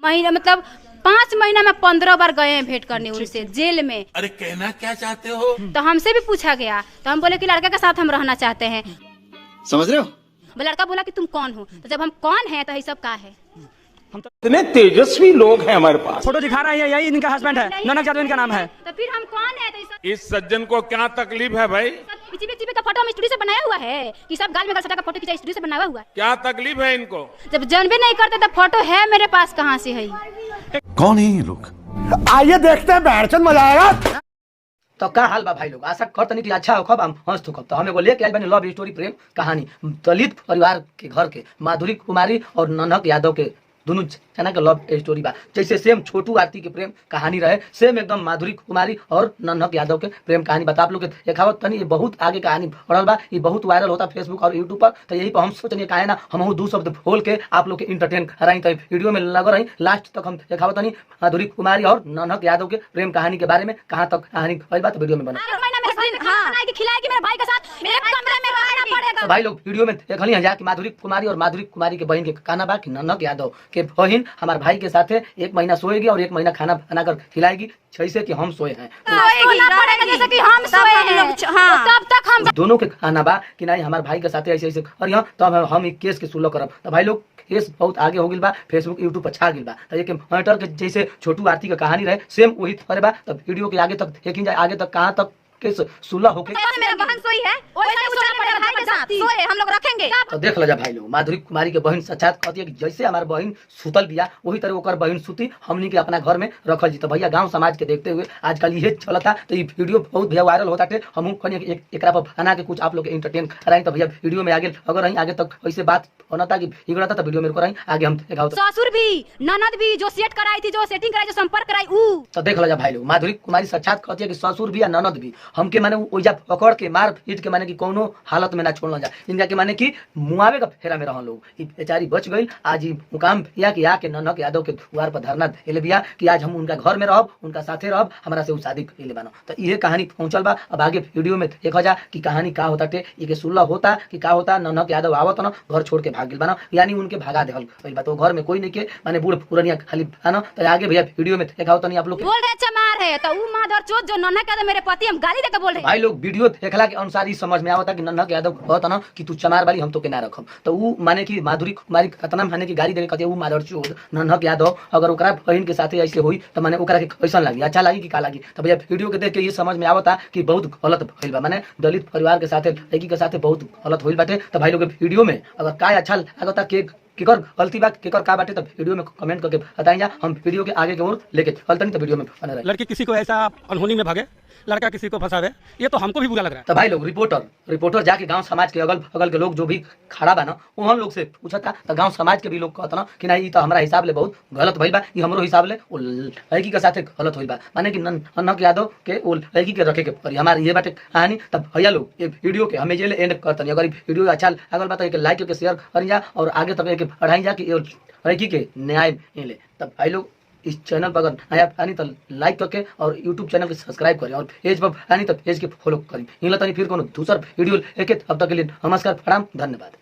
महीना मतलब 5 महीना में 15 बार गए हैं भेंट करने उनसे जेल में। अरे कहना क्या चाहते हो? तो हमसे भी पूछा गया तो हम बोले कि लड़के के साथ हम रहना चाहते हैं। समझ रहे हो? वो लड़का बोला कि तुम कौन हो, तो जब हम कौन है तो ये सब का है। इतने तेजस्वी लोग हैं हमारे पास। फोटो दिखा रहा है, यही इनका हस्बैंड है, ननक यादव इनका नाम है। तो फिर हम कौन है? तो ये सब इस सज्जन को क्या तकलीफ है भाई? पीछे का फोटो हम स्टूडियो से बनाया हुआ है कि सब गाल में गल सटा का फोटो खींचा स्टूडियो से बनाया हुआ है। क्या तकलीफ है इनको? जब जानबे नहीं करते तो फोटो है मेरे पास कहाँ से है? कौन है ये लोग? आइए देखते हैं, बैठचंद मजा आएगा। तो का हाल बा भाई लोग, आशा करतनी कि अच्छा हो, खब हम हंस खब। तो हम एगो लेके आइल बानी लव स्टोरी प्रेम कहानी दलित परिवार के घर के माधुरी कुमारी और ननक यादव के दोनों जना के लव स्टोरी बा। जैसे सेम छोटू आरती के प्रेम कहानी रहे, सेम एकदम माधुरी कुमारी और ननक यादव के प्रेम कहानी बता। आप लोग के देखावत तनी ये बहुत आगे कहानी बढ़ल बा, ये बहुत वायरल होता फेसबुक और यूट्यूब पर। तो यही पर हम सोचनी काहे ना हम दो शब्द बोल के आप लोग के इंटरटेन कराई। तो वीडियो में लग रही लास्ट तक हम देखावत तनी माधुरी कुमारी और ननक यादव के प्रेम कहानी के बारे में, कहाँ तक कहानी भइल बा। तो वीडियो में बना तो भाई लोग वीडियो में देखली हैं कि माधुरी कुमारी और माधुरी कुमारी के बहन के कहना बा कि ननक यादव के बहन हमारे भाई के साथ 1 महीना सोएगी और 1 महीना खाना बनाकर खिलाएगी, जैसे कि हम सोए हैं। तब तक हम दोनों के कहना बा कि नहीं हमारे भाई के साथ ऐसे ऐसे करिए, तब हम केस के सुलह करब। तो भाई लोग केस बहुत आगे हो गई बा, फेसबुक यूट्यूब पर छा गई बा। तो ये मैटर के जैसे छोटू आरती का कहानी रहे सेम वही थोड़े बा। तब वीडियो के आगे तक देखी जाए, आगे तक कहाँ तक केस सुलह होके मेरा बहन सोई है, भाई के साथ सोए हम लोग रखेंगे। तो देख लो जा भाई लोग, माधुरी कुमारी के बहन सच्चात कहती है कि जैसे हमारे बहन सुतल बिया वही तरह ओकर बहन सुती हमनी के अपना घर में रखल जी। तो भैया गांव समाज के देखते हुए आजकल ये चलता। तो ये वीडियो बहुत भैया वायरल होता है। हम एक पर बना के कुछ आप लोग इंटरटेन कराएं। तो भैया वीडियो में आगे अगर रही आगे तक ऐसे बात होना था कि बिगड़ा था, तो वीडियो मेरे को रही आगे हम दिखाओ। ससुर भी ननद भी जो सेट कराई थी, जो सेटिंग कराई, जो संपर्क कराई तो देख लो जा भाई लोग, माधुरी कुमारी सच्चात कहती है कि ससुर भी या ननद भी हमके माने ओइजा पकड़ के मार पीट के माने कि कोनो हालत में ना छोड़ना जा, इनका के माने कि मुआवे का फेरा में रहन लोग। ई बेचारी बच गई। आज ही मुकाम भैया कि आके ननक यादव के द्वार पर धरना देले बिया कि आज हम उनका घर में रहब, उनका साथे रहब, हमरा से शादी कइले बानो। तो ये कहानी पहुंचल बा। अब आगे वीडियो में देखा जा कि कहानी का होता टे, ये सुलह होता कि का होता। ननक यादव आवत न घर छोड़ के भाग गेल बानो, यानी उनके भगा देहल गइल बा। तो घर में कोई नहीं के माने बूढ़ पुरनिया खाली बानो। तो आगे भैया वीडियो में देखाओ तनी आप लोग बोल रहे चमार है। तो ऊ माधर चोद जो ननक यादव मेरे पति हम गाली देके बोल रहे। भाई लोग वीडियो देखला के अनुसार ही समझ में आवता कि ननक यादव कहता ना कि तू चमार वाली हम तो के ना रखम। तो ऊ माने कि माधुरी कुमारी कतना माने कि गाड़ी दे कहते ऊ माधर चोद ननक यादव अगर ओकरा बहन के साथे ऐसे होई तो माने ओकरा के कैसन लागी, अच्छा लागी कि का लागी। तो भैया वीडियो के देख के ये समझ में आवता कि बहुत गलत भइल बा, माने दलित परिवार के साथे लड़की के साथे बहुत गलत होइल बाटे। तो भाई लोग वीडियो में अगर का अच्छा लागता के केकर गलती बा केकर का बाटे तो वीडियो में कमेंट करके बताई जा। हम वीडियो के आगे की ओर लेके चलते नहीं तो वीडियो में बने रहे। लड़की किसी को ऐसा अनहोनी में भागे, लड़का किसी को फंसावे, ये तो हमको भी बुरा लग रहा है। तो भाई लोग रिपोर्टर जाके गांव समाज के अगल बगल के लोग जो भी खड़ा बा ना वो हम लोग से पूछा था। तो गांव समाज के भी लोग कहता ना कि नहीं तो हमारा हिसाब ले बहुत गलत भइल बा, ये हमरो हिसाब ले वो लड़की के साथ गलत होइल बा, माने कि ननक यादव के वो लड़की के रखे के पड़ी। हमारी ये बाटे कहानी। तब भैया लोग ये वीडियो के हमें जेल एंड करतनी। अगर वीडियो अच्छा लगल बा तो एक लाइक करके शेयर करी जा और आगे तक एक बढ़ाई जा कि लड़की के न्याय मिले। तब भाई लोग इस चैनल पर अगर नया आनी तो लाइक करके और यूट्यूब चैनल के सब्सक्राइब करें और पेज पर आनी तो पेज के फॉलो करें। फिर कोनो दूसरा वीडियो लेके तब तक के लिए नमस्कार, प्रणाम, धन्यवाद।